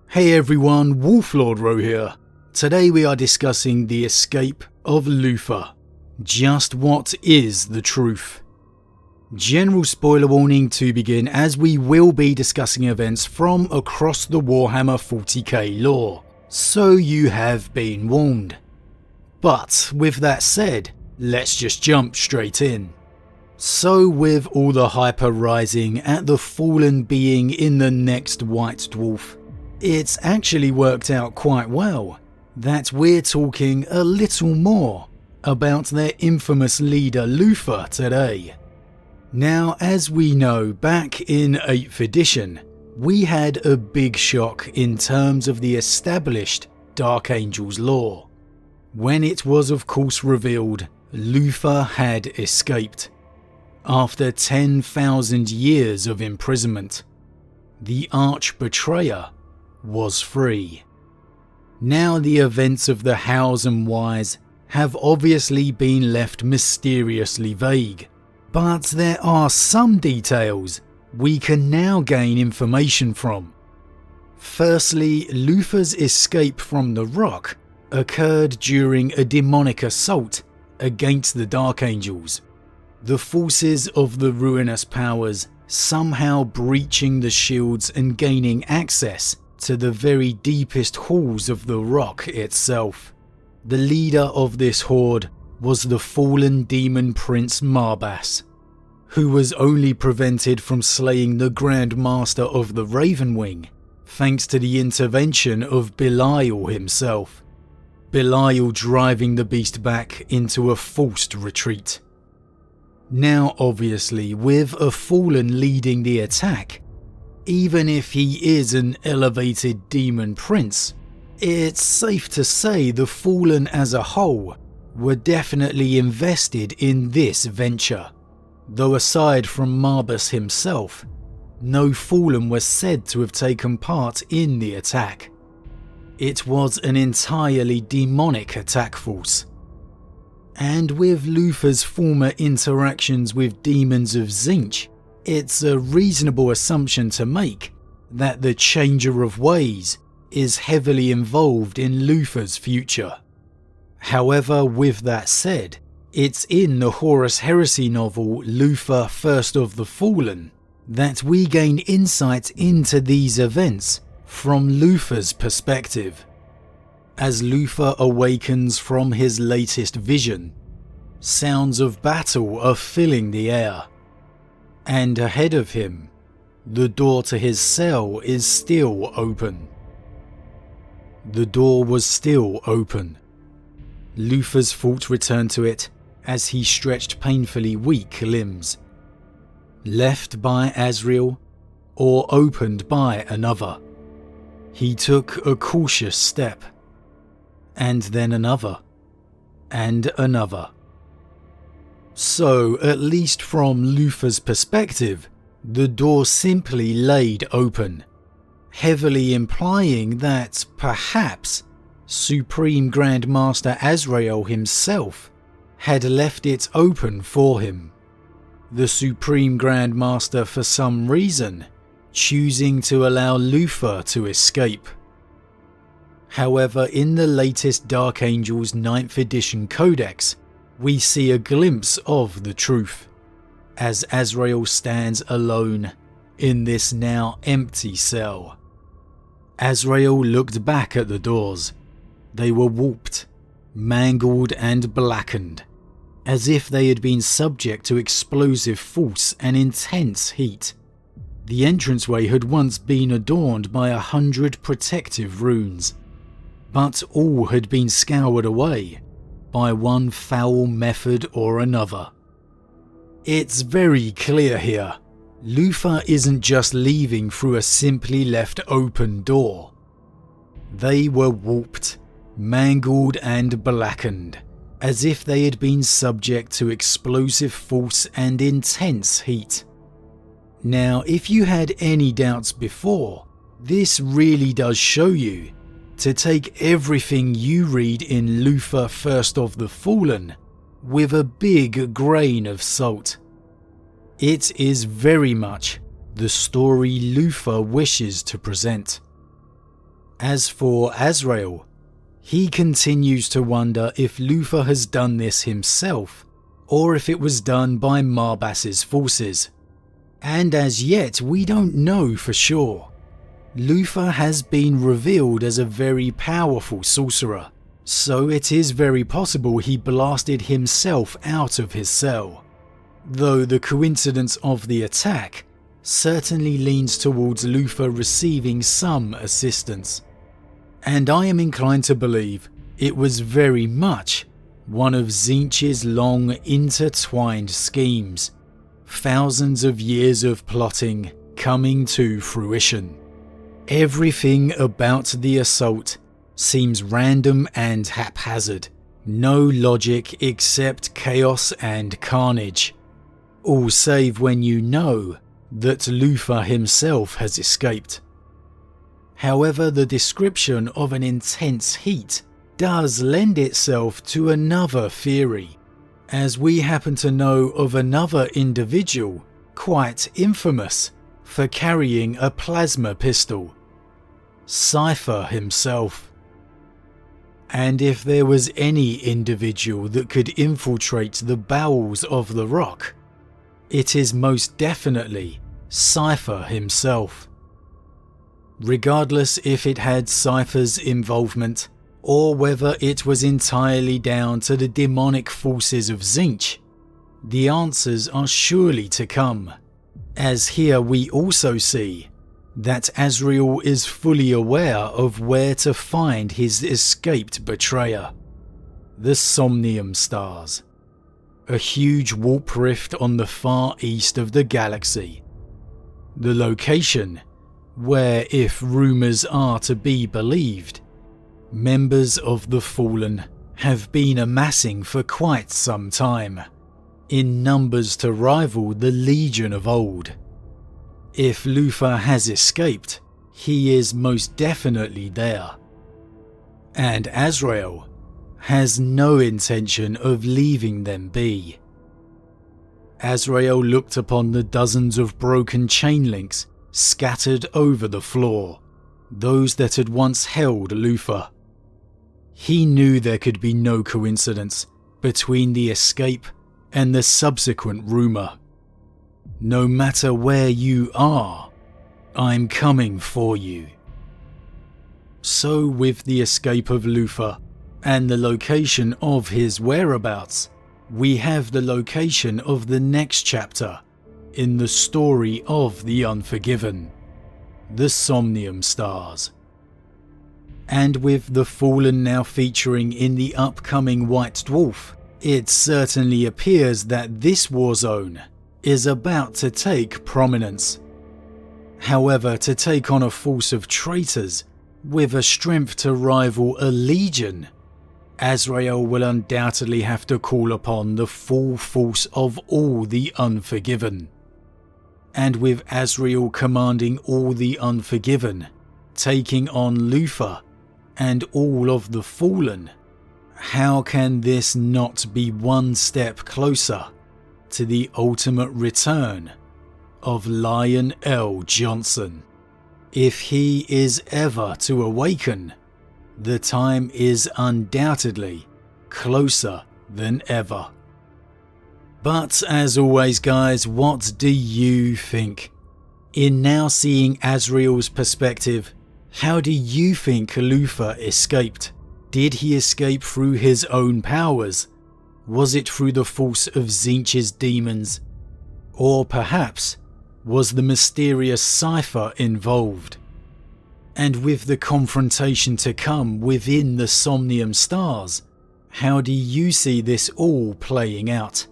Hey everyone, Wolf Lord Rho here. Today we are discussing the escape of Luthor. Just what is the truth? General spoiler warning to begin, as we will be discussing events from across the Warhammer 40k lore, so you have been warned. But with that said, let's just jump straight in. So with all the hyper rising at the fallen being in the next White Dwarf, it's actually worked out quite well that we're talking a little more about their infamous leader Luthor today. Now, as we know, back in 8th edition, we had a big shock in terms of the established Dark Angels lore, when it was of course revealed Luthor had escaped. After 10,000 years of imprisonment, the arch-betrayer was free. Now the events of the hows and whys have obviously been left mysteriously vague, but there are some details we can now gain information from. Firstly, Luthor's escape from the Rock occurred during a demonic assault against the Dark Angels, the forces of the ruinous powers somehow breaching the shields and gaining access to the very deepest halls of the Rock itself. The leader of this horde was the fallen demon prince Marbas, who was only prevented from slaying the Grand Master of the Ravenwing thanks to the intervention of Belial himself, Belial driving the beast back into a forced retreat. Now obviously, with a fallen leading the attack, even if he is an elevated demon prince, it's safe to say the fallen as a whole were definitely invested in this venture, though aside from Marbas himself, no fallen was said to have taken part in the attack. It was an entirely demonic attack force. And with Luthor's former interactions with demons of Tzeentch, it's a reasonable assumption to make that the Changer of Ways is heavily involved in Luthor's future. However, with that said, it's in the Horus Heresy novel Luthor First of the Fallen that we gain insight into these events from Luthor's perspective. As Luthor awakens from his latest vision, sounds of battle are filling the air. And ahead of him, the door to his cell is still open. The door was still open. Luthor's thought returned to it as he stretched painfully weak limbs. Left by Azrael, or opened by another. He took a cautious step, and then another, and another. So, at least from Luthor's perspective, the door simply laid open, heavily implying that perhaps Supreme Grand Master Azrael himself had left it open for him. The Supreme Grand Master, for some reason, choosing to allow Luthor to escape. However, in the latest Dark Angels 9th edition codex, we see a glimpse of the truth, as Azrael stands alone in this now empty cell. Azrael looked back at the doors. They were warped, mangled and blackened, as if they had been subject to explosive force and intense heat. The entranceway had once been adorned by 100 protective runes, but all had been scoured away by one foul method or another. It's very clear here, Luthor isn't just leaving through a simply left open door. They were warped, mangled and blackened, as if they had been subject to explosive force and intense heat. Now, if you had any doubts before, this really does show you to take everything you read in Luthor First of the Fallen with a big grain of salt. It is very much the story Luthor wishes to present. As for Azrael, he continues to wonder if Luthor has done this himself, or if it was done by Marbas's forces. And as yet, we don't know for sure. Luthor has been revealed as a very powerful sorcerer, so it is very possible he blasted himself out of his cell, though the coincidence of the attack certainly leans towards Luthor receiving some assistance. And I am inclined to believe it was very much one of Tzeentch's long intertwined schemes, thousands of years of plotting coming to fruition. Everything about the assault seems random and haphazard, no logic except chaos and carnage, all save when you know that Luthor himself has escaped. However, the description of an intense heat does lend itself to another theory, as we happen to know of another individual quite infamous for carrying a plasma pistol, Cypher himself. And if there was any individual that could infiltrate the bowels of the rock, it is most definitely Cypher himself. Regardless if it had Cypher's involvement, or whether it was entirely down to the demonic forces of Tzeentch, the answers are surely to come, as here we also see that Azrael is fully aware of where to find his escaped betrayer, the Somnium Stars, a huge warp rift on the far east of the galaxy, the location where, if rumours are to be believed, members of the Fallen have been amassing for quite some time, in numbers to rival the Legion of old. If Luthor has escaped, he is most definitely there. And Azrael has no intention of leaving them be. Azrael looked upon the dozens of broken chain links scattered over the floor, those that had once held Luthor. He knew there could be no coincidence between the escape and the subsequent rumour. No matter where you are, I'm coming for you. So with the escape of Luthor and the location of his whereabouts, we have the location of the next chapter in the story of the Unforgiven, the Somnium Stars. And with the Fallen now featuring in the upcoming White Dwarf, it certainly appears that this war zone is about to take prominence. However, to take on a force of traitors with a strength to rival a legion, Azrael will undoubtedly have to call upon the full force of all the Unforgiven. And with Azrael commanding all the Unforgiven, taking on Luthor and all of the Fallen, how can this not be one step closer to the ultimate return of Lion L. Johnson? If he is ever to awaken, the time is undoubtedly closer than ever. But as always guys, what do you think? In now seeing Azrael's perspective, how do you think Luthor escaped? Did he escape through his own powers? Was it through the force of Tzeentch's demons? Or perhaps was the mysterious Cypher involved? And with the confrontation to come within the Somnium Stars, how do you see this all playing out?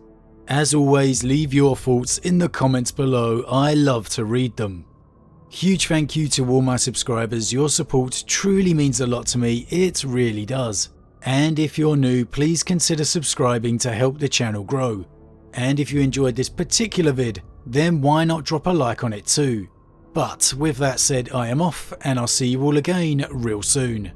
As always, leave your thoughts in the comments below, I love to read them. Huge thank you to all my subscribers, your support truly means a lot to me, it really does. And if you're new, please consider subscribing to help the channel grow. And if you enjoyed this particular vid, then why not drop a like on it too. But with that said, I am off and I'll see you all again real soon.